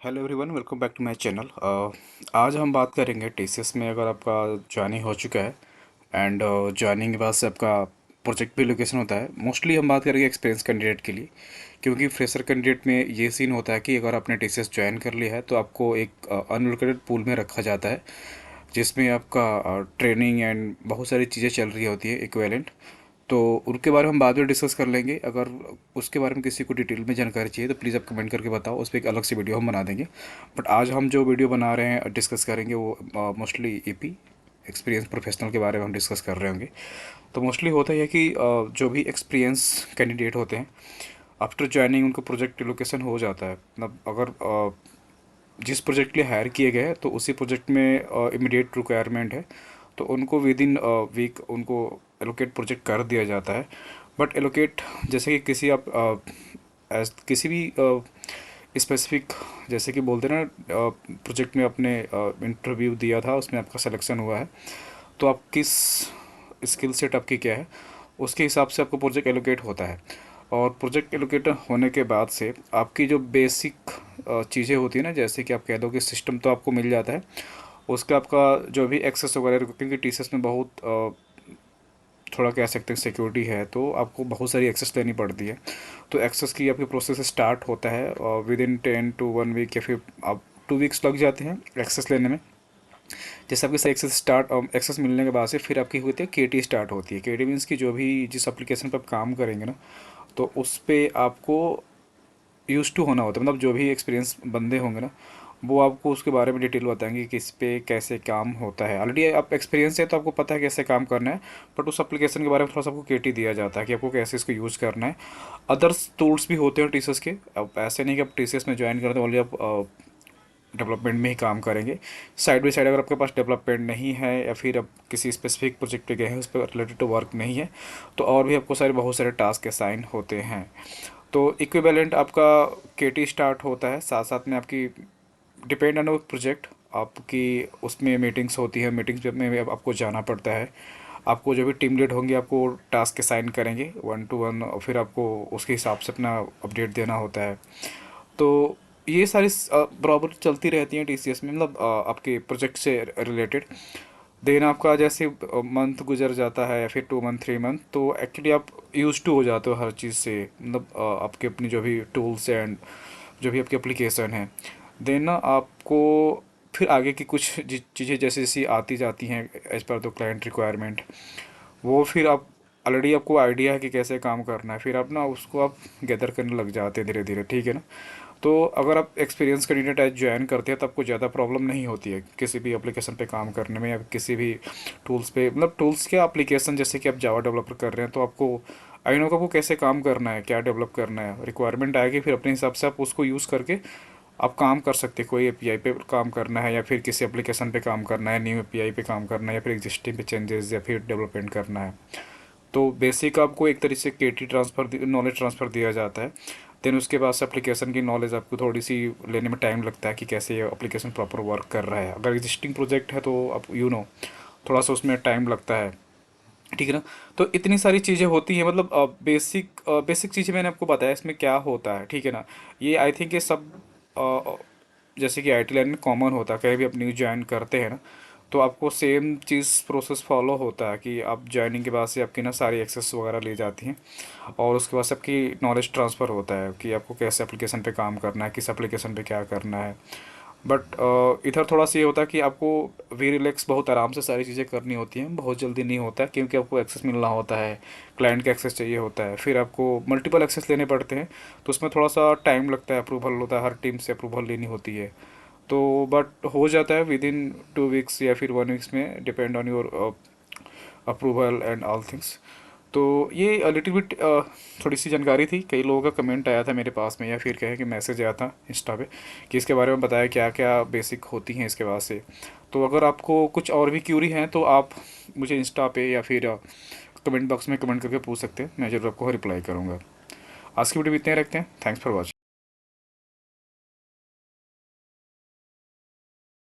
Hello everyone, welcome back to my channel. आज हम बात करेंगे टीसीएस में अगर आपका ज्वाइनिंग हो चुका है एंड ज्वाइनिंग के बाद से आपका प्रोजेक्ट भी लोकेशन होता है। मोस्टली हम बात करेंगे एक्सपीरियंस कैंडिडेट के लिए, क्योंकि फ्रेशर कैंडिडेट में ये सीन होता है कि अगर आपने टीसीएस ज्वाइन कर लिया है तो आपको एक अनलोकेटेड पूल में रखा जाता है, जिसमें आपका ट्रेनिंग एंड बहुत सारी चीज़ें चल रही होती है इक्विवेलेंट। तो उनके बारे में हम बाद में डिस्कस कर लेंगे। अगर उसके बारे में किसी को डिटेल में जानकारी चाहिए तो प्लीज़ आप कमेंट करके बताओ, उस पर एक अलग से वीडियो हम बना देंगे। बट आज हम जो वीडियो बना रहे हैं डिस्कस करेंगे वो मोस्टली ईपी एक्सपीरियंस प्रोफेशनल के बारे में हम डिस्कस कर रहे होंगे। तो मोस्टली होता है कि जो भी एक्सपीरियंस कैंडिडेट होते हैं आफ्टर ज्वाइनिंग उनको प्रोजेक्ट लोकेशन हो जाता है। मतलब अगर जिस प्रोजेक्ट के लिए हायर किए गए हैं तो उसी प्रोजेक्ट में इमीडिएट रिक्वायरमेंट है, तो उनको विद इन वीक उनको एलोकेट प्रोजेक्ट कर दिया जाता है। बट एलोकेट जैसे कि किसी आप किसी भी स्पेसिफिक, जैसे कि बोलते हैं ना, प्रोजेक्ट में आपने इंटरव्यू दिया था, उसमें आपका सिलेक्शन हुआ है, तो आप किस स्किल सेट आपकी क्या है उसके हिसाब से आपको प्रोजेक्ट एलोकेट होता है। और प्रोजेक्ट एलोकेट होने के बाद से आपकी जो बेसिक चीज़ें होती है ना, जैसे कि आप कह दो कि सिस्टम तो आपको मिल जाता है, उसका आपका जो भी एक्सेस वगैरह, क्योंकि टीसीएस में बहुत थोड़ा कह सकते हैं सिक्योरिटी है, तो आपको बहुत सारी एक्सेस लेनी पड़ती है। तो एक्सेस की आपकी प्रोसेस स्टार्ट होता है विद इन 10 to 1 वीक, या फिर आप 2 वीक्स लग जाते हैं एक्सेस लेने में। जैसे आपके एक्सेस मिलने के बाद से फिर आपकी होती है केटी स्टार्ट होती है। केटी मीन्स की जो भी जिस एप्लीकेशन पर आप काम करेंगे ना, तो उस पर आपको यूज़ टू होना होता है। मतलब जो भी एक्सपीरियंस बंदे होंगे ना, वो आपको उसके बारे में डिटेल बताएंगे कि इस पे कैसे काम होता है। ऑलरेडी आप एक्सपीरियंस है तो आपको पता है कैसे काम करना है, बट उस एप्लीकेशन के बारे में थोड़ा सा आपको केटी दिया जाता है कि आपको कैसे इसको यूज़ करना है। अदर्स टूल्स भी होते हैं टीसीएस के। अब ऐसे नहीं कि आप टीसीएस में ज्वाइन करते हैं ओनली आप डेवलपमेंट में ही काम करेंगे। साइड बाई साइड अगर आपके पास डेवलपमेंट नहीं है या फिर आप किसी स्पेसिफिक प्रोजेक्ट पे गए हैं उस पर रिलेटेड टू वर्क नहीं है, तो और भी आपको बहुत सारे टास्क असाइन होते हैं। तो इक्विवेलेंट आपका केटी स्टार्ट होता है, साथ साथ में आपकी डिपेंड ऑन प्रोजेक्ट आपकी उसमें मीटिंग्स होती है। मीटिंग्स में भी आपको जाना पड़ता है। आपको जो भी टीम लीड होंगे आपको टास्क असाइन करेंगे 1 to 1, और फिर आपको उसके हिसाब से अपना अपडेट देना होता है। तो ये सारी बराबर चलती रहती हैं टीसीएस में, मतलब आपके प्रोजेक्ट से रिलेटेड। देन आपका जैसे मंथ गुजर जाता है या फिर 2 मंथ 3 मंथ, तो एक्चुअली आप यूज टू हो जाते हो हर चीज़ से। मतलब आपके अपनी जो भी टूल्स एंड जो भी आपकी एप्लीकेशन है, देन ना आपको फिर आगे की कुछ चीज़ें जैसे जैसी आती जाती हैं as per the client requirement, वो फिर आप ऑलरेडी आपको आइडिया है कि कैसे काम करना है, फिर आप ना उसको आप गैदर करने लग जाते हैं धीरे धीरे, ठीक है ना। तो अगर आप एक्सपीरियंस कैंडिडेट एज ज्वाइन करते हैं तो आपको ज़्यादा प्रॉब्लम नहीं होती है किसी भी एप्लीकेशन पे काम करने में या किसी भी टूल्स पे। मतलब टूल्स के एप्लीकेशन जैसे कि आप जावा डेवलपर कर रहे हैं तो आपको आई नो आपको कैसे काम करना है, क्या डेवलप करना है, रिक्वायरमेंट आएगी, फिर अपने हिसाब से आप उसको यूज़ करके आप काम कर सकते हैं। कोई एपीआई पे काम करना है या फिर किसी एप्लीकेशन पे काम करना है, न्यू एपीआई पे काम करना है, या फिर एग्जिस्टिंग पे चेंजेस या फिर डेवलपमेंट करना है। तो बेसिक आपको एक तरीके से केटी ट्रांसफ़र नॉलेज ट्रांसफ़र दिया जाता है। देन उसके बाद से एप्लीकेशन की नॉलेज आपको थोड़ी सी लेने में टाइम लगता है कि कैसे ये एप्लीकेशन प्रॉपर वर्क कर रहा है। अगर एग्जिस्टिंग प्रोजेक्ट है तो आप थोड़ा सा उसमें टाइम लगता है, ठीक है ना। तो इतनी सारी चीज़ें होती हैं, मतलब बेसिक चीज़ें मैंने आपको बताया इसमें क्या होता है, ठीक है ना। ये आई थिंक ये सब जैसे कि आईटी लाइन में कॉमन होता है, कहीं भी आप न्यू ज्वाइन करते हैं ना, तो आपको सेम चीज़ प्रोसेस फॉलो होता है कि आप ज्वाइनिंग के बाद से आपकी ना सारी एक्सेस वगैरह ली जाती हैं, और उसके बाद से आपकी नॉलेज ट्रांसफ़र होता है कि आपको कैसे एप्लीकेशन पे काम करना है, किस एप्लीकेशन पे क्या करना है। बट इधर थोड़ा सा ये होता है कि आपको वी रिलैक्स बहुत आराम से सारी चीज़ें करनी होती हैं, बहुत जल्दी नहीं होता है, क्योंकि आपको एक्सेस मिलना होता है, क्लाइंट का एक्सेस चाहिए होता है, फिर आपको मल्टीपल एक्सेस लेने पड़ते हैं, तो उसमें थोड़ा सा टाइम लगता है, अप्रूवल होता है, हर टीम से अप्रूवल लेनी होती है। तो बट हो जाता है विद इन 2 वीक्स या फिर 1 वीक्स में, depend on your approval and all things. तो ये लिटिल बिट थोड़ी सी जानकारी थी। कई लोगों का कमेंट आया था मेरे पास में, या फिर कहें कि मैसेज आया था इंस्टा पे कि इसके बारे में बताया क्या क्या बेसिक होती हैं इसके बाद से। तो अगर आपको कुछ और भी क्यूरी हैं तो आप मुझे इंस्टा पे या फिर कमेंट बॉक्स में कमेंट करके पूछ सकते हैं, मैं जरूर आपको रिप्लाई करूँगा। आज की वीडियो में इतने रखते हैं। Thanks for watching.